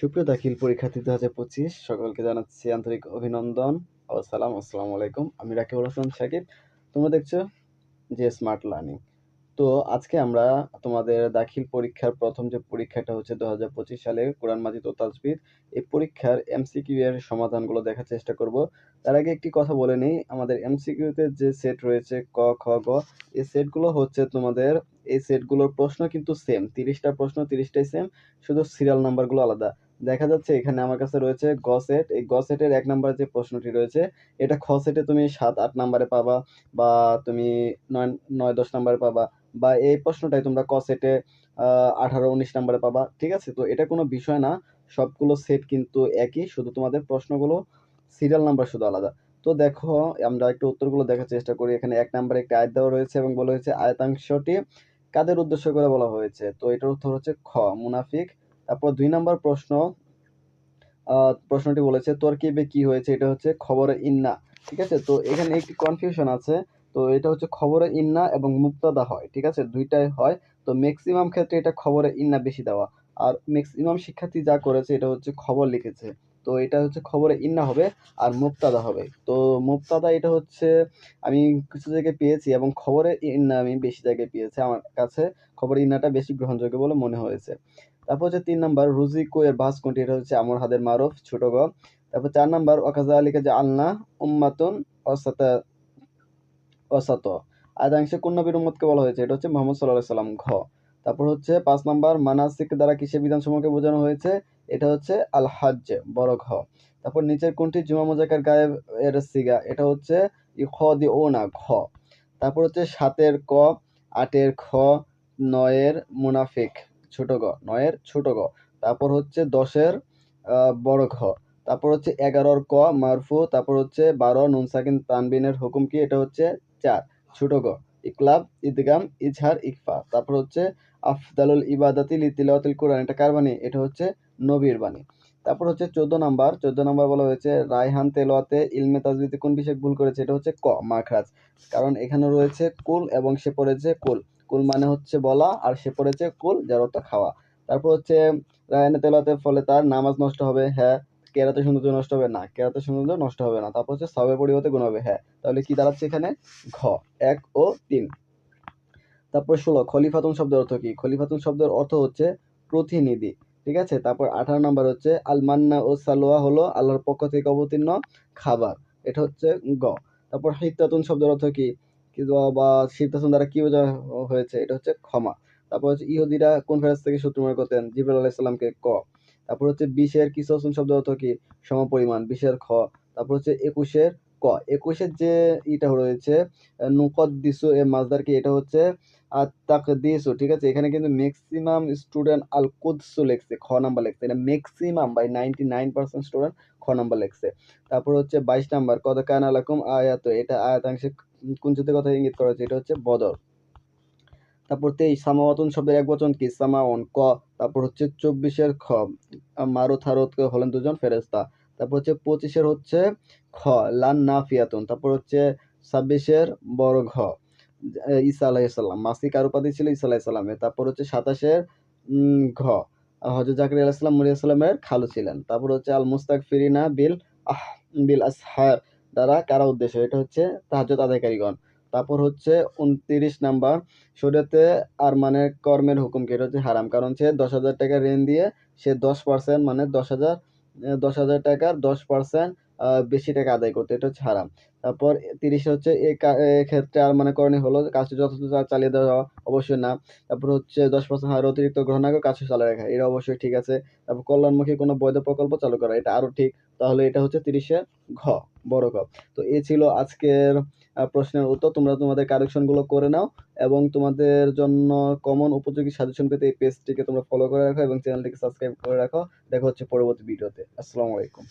সুপ্রিয় দাখিল পরীক্ষার্থী 2025 সকলকে জানাচ্ছি আন্তরিক অভিনন্দন ও সালাম। আসসালামু আলাইকুম। আমি রাকিবুল হাসান সাকিব। তোমরা দেখছো যে স্মার্ট লার্নিং। তো আজকে আমরা তোমাদের দাখিল পরীক্ষার প্রথম যে পরীক্ষাটা হচ্ছে 2025 সালে কোরআন মাজিদ ও তাজবিদ, এই পরীক্ষার এমসিকিউ এর সমাধানগুলো দেখার চেষ্টা করব। তার আগে একটি কথা বলে নেই, আমাদের এমসিকিউতে যে সেট রয়েছে ক খ গ, এই সেটগুলো হচ্ছে তোমাদের, এই সেটগুলোর প্রশ্ন কিন্তু সেম, 30টা প্রশ্ন 30টাই সেম, শুধু সিরিয়াল নাম্বারগুলো আলাদা। দেখা যাচ্ছে এখানে আমার কাছে রয়েছে গ সেট, এই গ সেটের 1 নম্বরে যে প্রশ্নটি রয়েছে এটা খ সেটে তুমি 7-8 নম্বরে পাবা, বা তুমি 9-10 নম্বরে পাবা, বা এই প্রশ্নটাই তোমরা ক সেটে 18-19 নম্বরে পাবা। ঠিক আছে, তো এটা কোনো বিষয় না, সবগুলো সেট কিন্তু একই, শুধু তোমাদের প্রশ্নগুলো সিরিয়াল নাম্বার শুধু আলাদা। তো দেখো আমরা একটু উত্তরগুলো দেখার চেষ্টা করি। এখানে 1 নম্বরে একটা আয়াত দেওয়া রয়েছে এবং বলা হয়েছে আয়াতাংশটি কাদের উদ্দেশ্য করে বলা হয়েছে, তো এটার উত্তর হচ্ছে খ, মুনাফিক। তারপর 2 নম্বর প্রশ্ন, প্রশ্নটি বলেছে তরকিবে কি হয়েছে, এটা হচ্ছে খবরে ইন্না। ঠিক আছে, তো এখানে একটি কনফিউশন আছে, তো এটা হচ্ছে খবরে ইন্না এবং মুক্তাদা হয়, ঠিক আছে, দুইটাই হয়। তো ম্যাক্সিমাম ক্ষেত্রে এটা খবরে ইন্না বেশি দেওয়া, আর ম্যাক্সিমাম শিক্ষার্থী যা করেছে এটা হচ্ছে খবর লিখেছে, তো এটা হচ্ছে খবরে ইন্না হবে আর মুক্তাদা হবে। তো মুক্তাদা এটা হচ্ছে আমি কিছু জায়গায় পেয়েছি, এবং খবরে ইন্না আমি বেশি জায়গায় পেয়েছি, আমার কাছে খবরে ইন্নাটা বেশি গ্রহণযোগ্য বলে মনে হয়েছে। তারপর হচ্ছে 3 নাম্বার রুজিকো এর ভাঁজ কোনটি, এটা হচ্ছে আমর হাদের মারুফ ছোট গ। তারপর 4 নাম্বার ওয়াকাযালিকা জাআলনা উম্মাতুন ওয়াসাত, আয়াতাংশে কোন নবীর উম্মতকে বলা হয়েছে, এটা হচ্ছে মুহাম্মদ সাল্লাল্লাহু আলাইহি সাল্লাম, ঘ। তারপর হচ্ছে 5 নাম্বার মানাসিক দ্বারা কিসের বিধানসমূহকে বোঝানো হয়েছে, এটা হচ্ছে আল হজ্জ, বড় ঘ। তারপর নিচের কোনটি জুমা মুযাক্কার গায়েব এর সিগা, এটা হচ্ছে ইখদিউনা, ঘ। তারপর হচ্ছে 7 এর ক, 8 এর খ, 9 এর মুনাফিক ছোট গ, 9 এর ছোট গ। তারপর হচ্ছে 10 এর বড় ঘ। তারপর হচ্ছে 11 ক মারফু। তারপর হচ্ছে 12 নুন সাকিন তানবিনের হুকুম কি, এটা হচ্ছে 4 ছোট গ, ইকলাব, ইদগাম, ইজহার, ইকফা। তারপর হচ্ছে আফদালুল ইবাদাতি লিতিলাওয়াতিল কোরআন, এটা কার বাণী, এটা হচ্ছে নবীর বাণী। তারপর হচ্ছে 14 নাম্বার বলা হয়েছে রায়হান তেলাওয়াতে ইলমে তাজবিদে কোন বিষয় ভুল করেছে, এটা হচ্ছে ক, মাখরাজ। কারণ এখানে রয়েছে কুল এবং সে পড়েছে কুল, কুল মানে হচ্ছে বলা, আর সে পড়েছে কুল যার অর্থ খাওয়া। তারপর হচ্ছে রায়হানে তেলাওয়াতের ফলে তার নামাজ নষ্ট হবে, হ্যাঁ। কেরাতে সৌন্দর্য নষ্ট হবে না, কেরাতে সৌন্দর্য নষ্ট হবে না। তারপর হচ্ছে সওয়াবের পরিবর্তে গুণ হবে, হ্যাঁ। তাহলে কি দাঁড়াচ্ছে এখানে, ঘ, 1 ও 3। তারপর 16 খলিফাতুন শব্দের অর্থ কি, খলিফাতুন শব্দের অর্থ হচ্ছে প্রতিনিধি। ঠিক আছে, তারপর 18 নাম্বার হচ্ছে আল মান্না ও সালোয়া হলো আল্লাহর পক্ষ থেকে অবতীর্ণ খাবার, এটা হচ্ছে গ। তারপর হিত্তাতুন শব্দের অর্থ কি, বা হিত্তাতুন দ্বারা কি বোঝা হয়েছে, এটা হচ্ছে ক্ষমা। তারপর হচ্ছে ইহুদিরা কোন ফেরেশতা থেকে শত্রু মনে করতেন, জিবরাইল আলাইহিস সালামকে, ক। তারপর হচ্ছে 20 এর কিসসুন শব্দের অর্থ কি, সমপরিমাণ, 20 এর খ। তারপর হচ্ছে 21 এর ক, 21 এর যে ইটা রয়েছে নুকদ্দিসু এর মাসদার কি, এটা হচ্ছে তাকদিসু। ঠিক আছে, এখানে কিন্তু ম্যাক্সিমাম স্টুডেন্ট আল কুদসু লিখছে, খ নাম্বার লিখছে, এটা ম্যাক্সিমাম বাই 99% স্টুডেন্ট খ নাম্বার লিখছে। তারপর হচ্ছে 22 নাম্বার কদ কানা লাকুম আয়াত, এটা আয়াতাংশে কোন যুদ্ধের কথা ইঙ্গিত করা হয়েছে, এটা হচ্ছে বদর। তারপর 23 সামাওয়াতুন শব্দের এক বচন কি, সামাউন, ক। তারপর হচ্ছে 24 এর খ, মারুত হারুত হলেন দুজন ফেরেশতা। তারপর হচ্ছে 25 এর হচ্ছে খ, লান নাফিয়াতুন। তারপর হচ্ছে 26 এর বড় ঘ, ঈসা আলাইহিস সালাম, মাসিক আর উপাধি ছিল ঈসা আলাইহিস সালামের। তারপর হচ্ছে 27 এর ঘ, হযরত জাকারিয়া আলাইহিস সালাম মরিয়ম সালামের খালু ছিলেন। তারপর হচ্ছে আল মুস্তাগফিরিনা বিল আসহার দ্বারা কারা উদ্দেশ্য, এটা হচ্ছে তাহাজ্জুদ আদায়কারীগণ। তারপর হচ্ছে 29 নাম্বার শরীয়তে আর মানে কর্মের হুকুম কি, এটা হচ্ছে হারাম, কারণ সে 10,000 টাকা ঋণ দিয়ে সে 10% মানে 10,000 টাকার 10% বেশি টাকা আদায় করতে, এটা হচ্ছে হারাম। তারপর 30 হচ্ছে ক্ষেত্রে আর মানে করণীয় হলো কাজটি যথাযথ চালিয়ে দেওয়া, অবশ্যই না। তারপর হচ্ছে 10% হার অতিরিক্ত গ্রহণ আগে কাজটি চালিয়ে রাখা, এটা অবশ্যই ঠিক আছে। তারপর কল্যাণমুখী কোনো বৈধ প্রকল্প চালু করা, এটা আরো ঠিক। তাহলে এটা হচ্ছে 30-এর ঘ, বড় ঘ। তো এই ছিল আজকের প্রশ্নের উত্তর। তোমরা তোমাদের কারেকশন গুলো করে নাও, এবং তোমাদের জন্য কমন উপযোগী সাজেশন পেতে এই পেজটিকে তোমরা ফলো করে রাখো এবং চ্যানেলটিকে সাবস্ক্রাইব করে রাখো। দেখা হচ্ছে পরবর্তী ভিডিওতে। আসসালামু আলাইকুম।